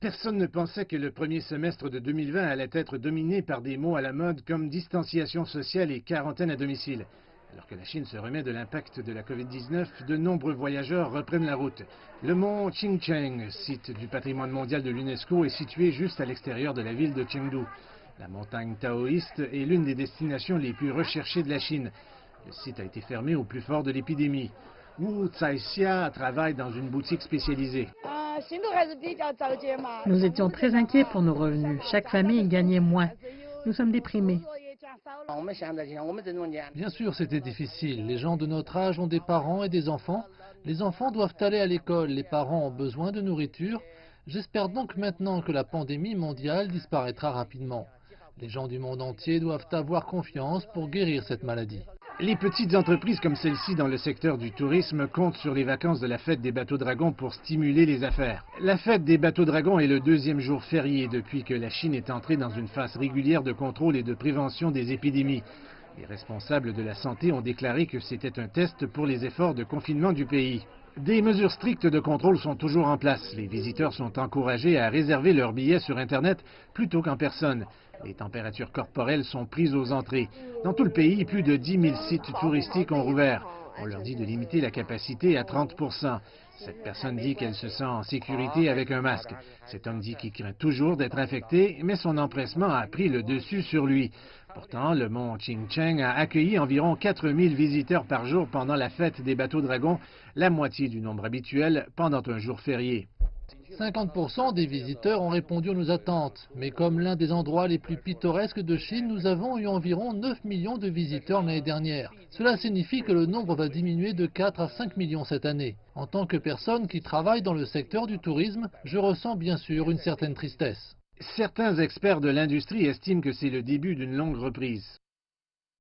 Personne ne pensait que le premier semestre de 2020 allait être dominé par des mots à la mode comme distanciation sociale et quarantaine à domicile. Alors que la Chine se remet de l'impact de la Covid-19, de nombreux voyageurs reprennent la route. Le mont Qingcheng, site du patrimoine mondial de l'UNESCO, est situé juste à l'extérieur de la ville de Chengdu. La montagne taoïste est l'une des destinations les plus recherchées de la Chine. Le site a été fermé au plus fort de l'épidémie. Wu Caixia travaille dans une boutique spécialisée. Nous étions très inquiets pour nos revenus. Chaque famille gagnait moins. Nous sommes déprimés. Bien sûr, c'était difficile. Les gens de notre âge ont des parents et des enfants. Les enfants doivent aller à l'école. Les parents ont besoin de nourriture. J'espère donc maintenant que la pandémie mondiale disparaîtra rapidement. Les gens du monde entier doivent avoir confiance pour guérir cette maladie. Les petites entreprises comme celle-ci dans le secteur du tourisme comptent sur les vacances de la fête des bateaux dragons pour stimuler les affaires. La fête des bateaux dragons est le deuxième jour férié depuis que la Chine est entrée dans une phase régulière de contrôle et de prévention des épidémies. Les responsables de la santé ont déclaré que c'était un test pour les efforts de confinement du pays. Des mesures strictes de contrôle sont toujours en place. Les visiteurs sont encouragés à réserver leurs billets sur Internet plutôt qu'en personne. Les températures corporelles sont prises aux entrées. Dans tout le pays, plus de 10 000 sites touristiques ont rouvert. On leur dit de limiter la capacité à 30 %. Cette personne dit qu'elle se sent en sécurité avec un masque. Cet homme dit qu'il craint toujours d'être infecté, mais son empressement a pris le dessus sur lui. Pourtant, le mont Qingcheng a accueilli environ 4 000 visiteurs par jour pendant la fête des bateaux dragons, la moitié du nombre habituel pendant un jour férié. 50% des visiteurs ont répondu à nos attentes, mais comme l'un des endroits les plus pittoresques de Chine, nous avons eu environ 9 millions de visiteurs l'année dernière. Cela signifie que le nombre va diminuer de 4 à 5 millions cette année. En tant que personne qui travaille dans le secteur du tourisme, je ressens bien sûr une certaine tristesse. Certains experts de l'industrie estiment que c'est le début d'une longue reprise.